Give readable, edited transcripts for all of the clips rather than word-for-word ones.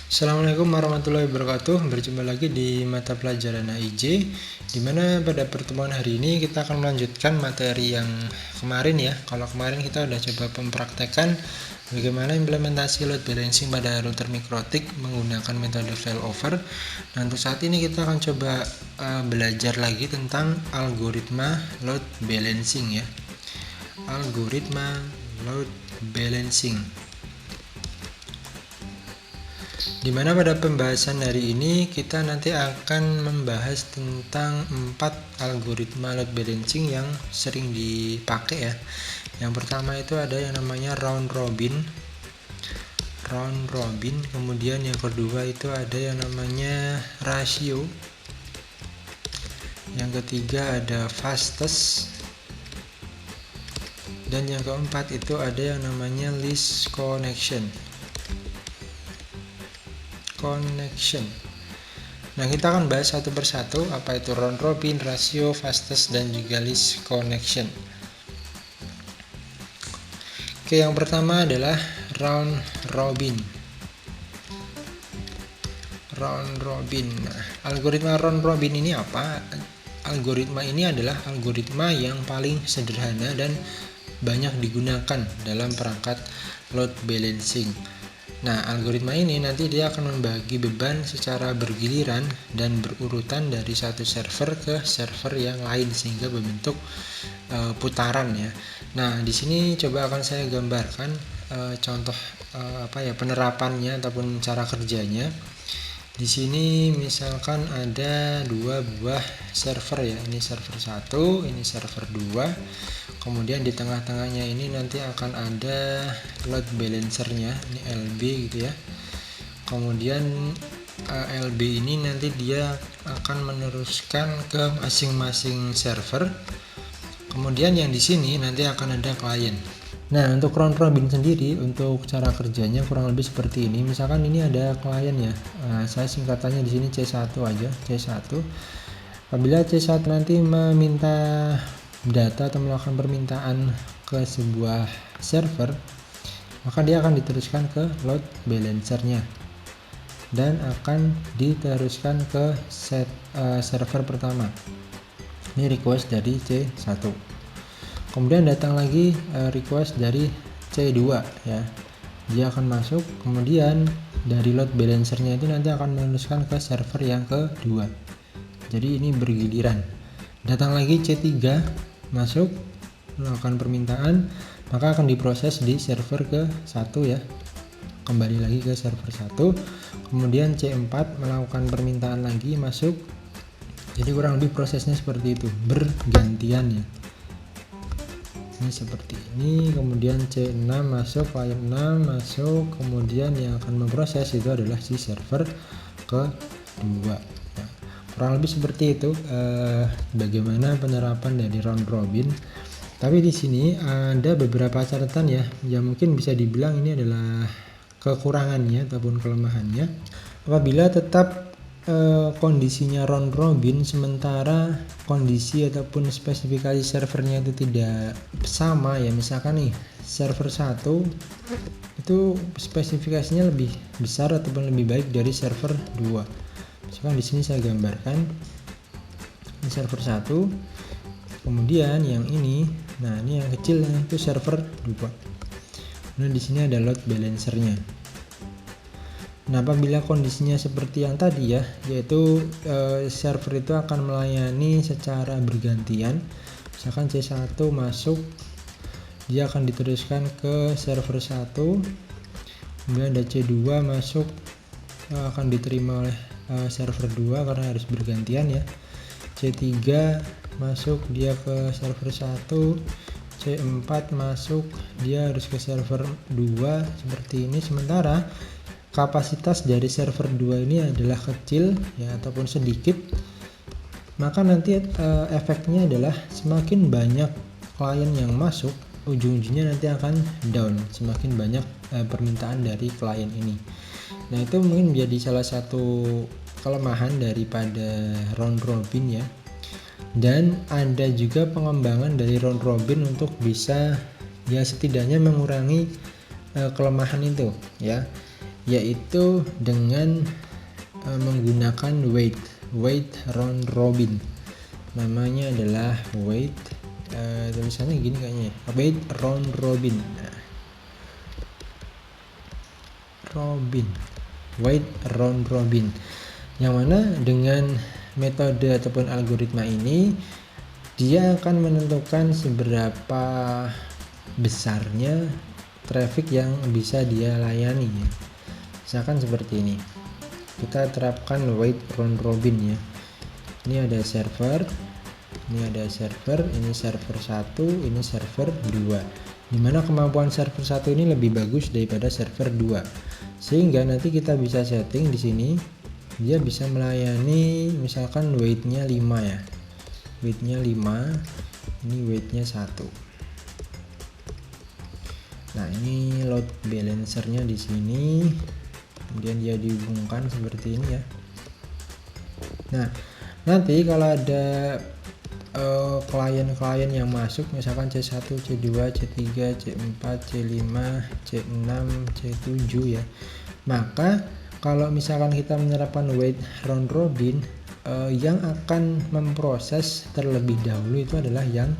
Assalamualaikum warahmatullahi wabarakatuh. Berjumpa lagi di mata pelajaran AIJ, dimana pada pertemuan hari ini kita akan melanjutkan materi yang kemarin ya. Kalau kemarin kita udah coba mempraktekkan bagaimana implementasi load balancing pada router mikrotik menggunakan metode failover. Nah, untuk saat ini kita akan coba belajar lagi tentang algoritma load balancing ya. Algoritma load balancing. Dimana pada pembahasan hari ini kita nanti akan membahas tentang 4 algoritma load balancing yang sering dipakai ya. Yang pertama itu ada yang namanya round robin, kemudian yang kedua itu ada yang namanya ratio, yang ketiga ada fastest, dan yang keempat itu ada yang namanya least connection. Nah, kita akan bahas satu persatu apa itu round robin, ratio, fastest, dan juga least connection. Oke, yang pertama adalah round robin. Nah, algoritma round robin ini apa? Algoritma ini adalah algoritma yang paling sederhana dan banyak digunakan dalam perangkat load balancing. Nah, algoritma ini nanti dia akan membagi beban secara bergiliran dan berurutan dari satu server ke server yang lain sehingga membentuk putaran ya. Nah, di sini coba akan saya gambarkan contoh penerapannya ataupun cara kerjanya. Di sini misalkan ada dua buah server ya, ini server 1, ini server 2. Kemudian di tengah-tengahnya ini nanti akan ada load balancernya, ini LB gitu ya. Kemudian LB ini nanti dia akan meneruskan ke masing-masing server. Kemudian yang di sini nanti akan ada klien. Nah, untuk round robin sendiri untuk cara kerjanya kurang lebih seperti ini. Misalkan ini ada klien ya. Saya singkatannya di sini C1 aja, C1. Apabila C1 nanti meminta data atau melakukan permintaan ke sebuah server, maka dia akan diteruskan ke load balancernya dan akan diteruskan ke server pertama. Ini request dari C1. Kemudian datang lagi request dari C2 ya. Dia akan masuk, kemudian dari load balancernya itu nanti akan meneruskan ke server yang kedua. Jadi ini bergiliran. Datang lagi C3 masuk, melakukan permintaan, maka akan diproses di server ke-1 ya. Kembali lagi ke server 1. Kemudian C4 melakukan permintaan lagi, masuk. Jadi kurang lebih prosesnya seperti itu, bergantian ya. Ini seperti ini. Kemudian C6 masuk, klien 6 masuk, kemudian yang akan memproses itu adalah si server kedua. Kurang lebih seperti itu bagaimana penerapan dari round robin. Tapi di sini ada beberapa catatan ya, yang mungkin bisa dibilang ini adalah kekurangannya ataupun kelemahannya. Apabila tetap kondisinya round robin sementara kondisi ataupun spesifikasi servernya itu tidak sama ya, misalkan nih server 1 itu spesifikasinya lebih besar ataupun lebih baik dari server 2. Misalkan di sini saya gambarkan ini server 1, kemudian yang ini, nah ini yang kecil itu server 2. Nah, di sini ada load balancernya. Nah, apabila kondisinya seperti yang tadi ya, yaitu server itu akan melayani secara bergantian. Misalkan C1 masuk, dia akan diteruskan ke server 1. Kemudian ada C2 masuk, akan diterima oleh server 2 karena harus bergantian ya. C3 masuk, dia ke server 1. C4 masuk, dia harus ke server 2 seperti ini. Sementara kapasitas dari server 2 ini adalah kecil ya ataupun sedikit, maka nanti efeknya adalah semakin banyak klien yang masuk, ujung-ujungnya nanti akan down, semakin banyak permintaan dari klien ini. Nah, itu mungkin menjadi salah satu kelemahan daripada round robin ya. Dan ada juga pengembangan dari round robin untuk bisa ya setidaknya mengurangi kelemahan itu ya. yaitu dengan menggunakan wait round robin. Namanya adalah wait, tulisannya gini kayaknya ya, wait round robin. Wait round robin, yang mana dengan metode ataupun algoritma ini dia akan menentukan seberapa besarnya traffic yang bisa dia layani ya. Misalkan seperti ini, kita terapkan wait round robin ya. Ini ada server, ini server 1, ini server 2, dimana kemampuan server 1 ini lebih bagus daripada server 2, sehingga nanti kita bisa setting di sini dia bisa melayani misalkan weightnya 5 ya, weightnya 5, ini weightnya 1. Nah ini load balancernya di sini, kemudian dia dihubungkan seperti ini ya. Nah nanti kalau ada klien-klien yang masuk misalkan C1, C2, C3, C4, C5, C6, C7 ya, maka kalau misalkan kita menerapkan wait round robin, yang akan memproses terlebih dahulu itu adalah yang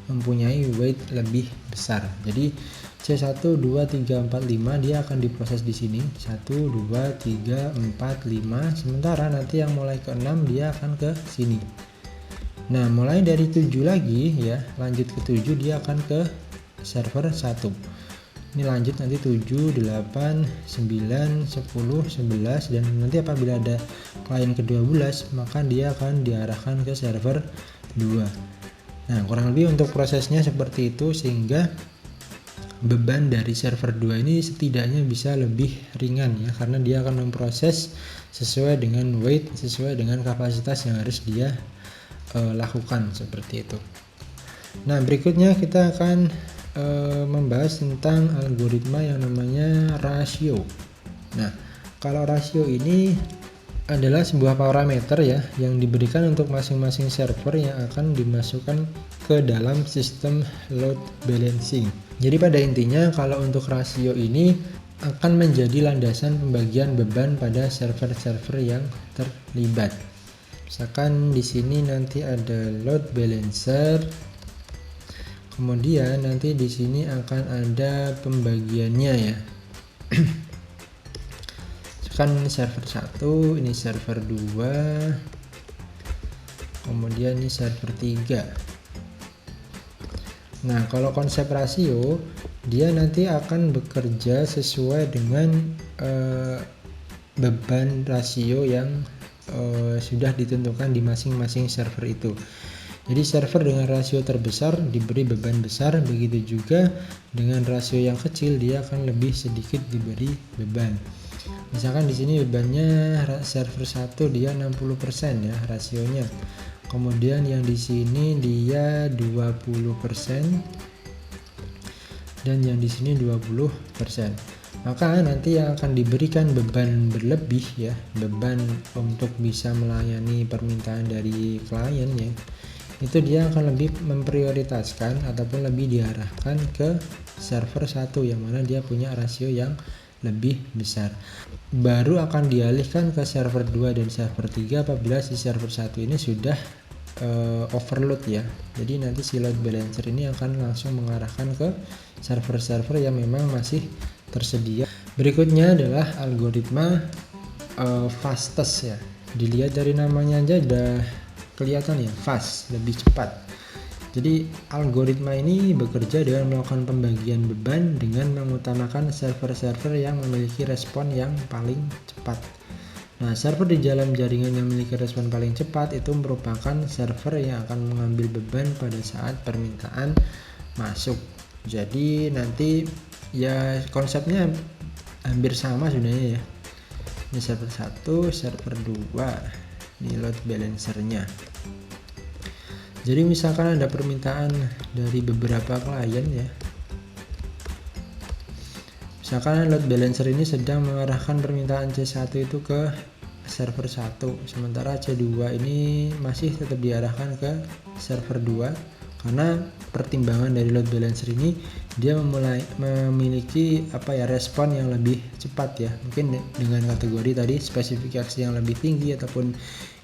mempunyai weight lebih besar. Jadi C1, 2, 3, 4, 5 dia akan diproses di sini 1, 2, 3, 4, 5, sementara nanti yang mulai ke 6 dia akan ke sini. Nah mulai dari 7 lagi ya, lanjut ke 7 dia akan ke server 1. Ini lanjut nanti 7, 8, 9, 10, 11, dan nanti apabila ada klien ke-12 maka dia akan diarahkan ke server 2. Nah kurang lebih untuk prosesnya seperti itu, sehingga beban dari server 2 ini setidaknya bisa lebih ringan ya, karena dia akan memproses sesuai dengan weight, sesuai dengan kapasitas yang harus dia lakukan seperti itu. Nah berikutnya kita akan membahas tentang algoritma yang namanya rasio. Nah kalau rasio ini adalah sebuah parameter ya yang diberikan untuk masing-masing server yang akan dimasukkan ke dalam sistem load balancing. Jadi pada intinya kalau untuk rasio ini akan menjadi landasan pembagian beban pada server-server yang terlibat. Misalkan di sini nanti ada load balancer, kemudian nanti di sini akan ada pembagiannya ya. Misalkan ini server 1, ini server 2, kemudian ini server 3. Nah kalau konsep rasio dia nanti akan bekerja sesuai dengan beban rasio yang sudah ditentukan di masing-masing server itu. Jadi server dengan rasio terbesar diberi beban besar, begitu juga dengan rasio yang kecil dia akan lebih sedikit diberi beban. Misalkan di sini bebannya server 1 dia 60% ya rasionya. Kemudian yang di sini dia 20% dan yang di sini 20%. Maka nanti yang akan diberikan beban berlebih ya, beban untuk bisa melayani permintaan dari klien ya, itu dia akan lebih memprioritaskan ataupun lebih diarahkan ke server 1 yang mana dia punya rasio yang lebih besar. Baru akan dialihkan ke server 2 dan server 3 apabila si server 1 ini sudah overload ya. Jadi nanti si load balancer ini akan langsung mengarahkan ke server-server yang memang masih tersedia. Berikutnya adalah algoritma fastest ya. Dilihat dari namanya aja udah kelihatan ya, fast, lebih cepat. Jadi algoritma ini bekerja dengan melakukan pembagian beban dengan mengutamakan server-server yang memiliki respon yang paling cepat. Nah, server di dalam jaringan yang memiliki respon paling cepat itu merupakan server yang akan mengambil beban pada saat permintaan masuk. Jadi nanti ya konsepnya hampir sama sebenarnya ya. Ini server 1, server 2, ini load balancernya. Jadi misalkan ada permintaan dari beberapa klien ya. Misalkan load balancer ini sedang mengarahkan permintaan C1 itu ke server 1, sementara C2 ini masih tetap diarahkan ke server 2 karena pertimbangan dari load balancer ini dia memiliki respon yang lebih cepat ya, mungkin dengan kategori tadi spesifikasi yang lebih tinggi ataupun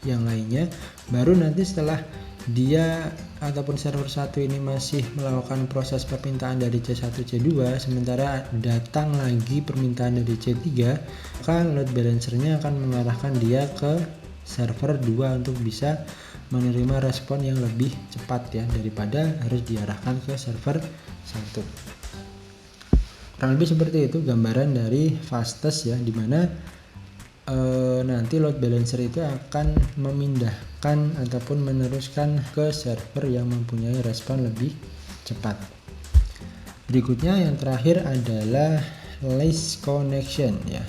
yang lainnya. Baru nanti setelah dia ataupun server 1 ini masih melakukan proses permintaan dari C1 C2, sementara datang lagi permintaan dari C3, maka load balancernya akan mengarahkan dia ke server 2 untuk bisa menerima respon yang lebih cepat ya, daripada harus diarahkan ke server 1. Kurang lebih seperti itu gambaran dari fastest ya, dimana nanti load balancer itu akan memindahkan ataupun meneruskan ke server yang mempunyai respon lebih cepat. Berikutnya yang terakhir adalah least connection ya.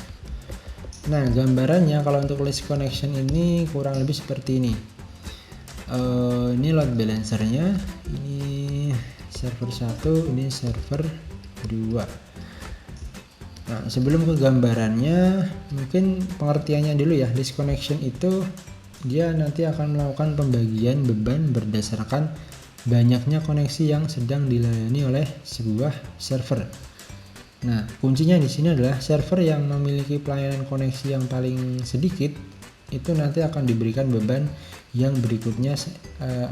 Nah, gambarannya kalau untuk least connection ini kurang lebih seperti ini. Ini load balancernya, ini server 1, ini server 2. Nah, sebelum ke gambarannya, mungkin pengertiannya dulu ya. Least connection itu dia nanti akan melakukan pembagian beban berdasarkan banyaknya koneksi yang sedang dilayani oleh sebuah server. Nah, kuncinya di sini adalah server yang memiliki pelayanan koneksi yang paling sedikit itu nanti akan diberikan beban yang berikutnya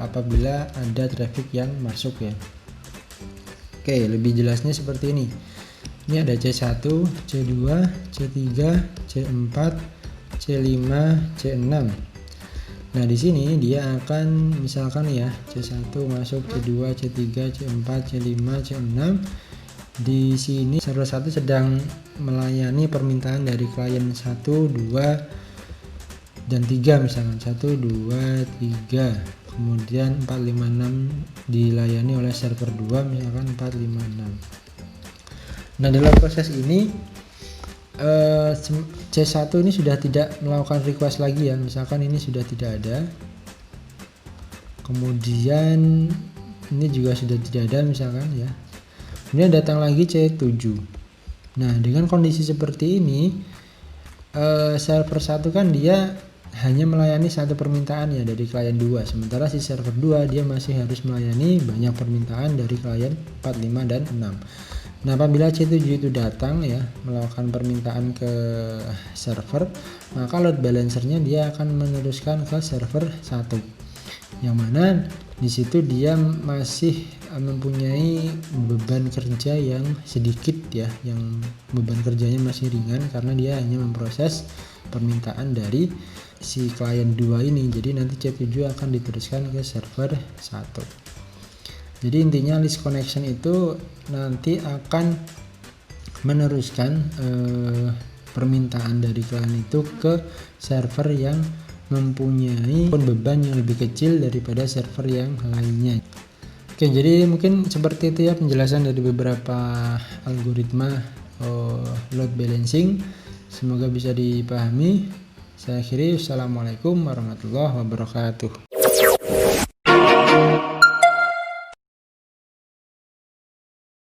apabila ada traffic yang masuk ya. Oke, lebih jelasnya seperti ini. Ini ada C1, C2, C3, C4, C5, C6. Nah, di sini dia akan misalkan ya, C1 masuk, C2, C3, C4, C5, C6. Di sini server 1 sedang melayani permintaan dari klien 1, 2, dan 3 misalkan 1, 2, 3, kemudian 4, 5, 6 dilayani oleh server 2 misalkan 4, 5, 6. Nah, dalam proses ini C1 ini sudah tidak melakukan request lagi ya, misalkan ini sudah tidak ada, kemudian ini juga sudah tidak ada misalkan ya, kemudian datang lagi C7. Nah, dengan kondisi seperti ini server 1 kan dia hanya melayani satu permintaan ya dari klien 2, sementara si server 2 dia masih harus melayani banyak permintaan dari klien 4, 5, dan 6. Nah, apabila C7 itu datang ya melakukan permintaan ke server, maka load balancernya dia akan meneruskan ke server 1, yang mana di situ dia masih mempunyai beban kerja yang sedikit ya, yang beban kerjanya masih ringan karena dia hanya memproses permintaan dari si klien 2 ini. Jadi nanti C7 akan diteruskan ke server 1. Jadi intinya least connection itu nanti akan meneruskan permintaan dari klien itu ke server yang mempunyai beban yang lebih kecil daripada server yang lainnya. Oke, jadi mungkin seperti itu ya penjelasan dari beberapa algoritma load balancing. Semoga bisa dipahami. Saya akhiri, assalamualaikum warahmatullahi wabarakatuh.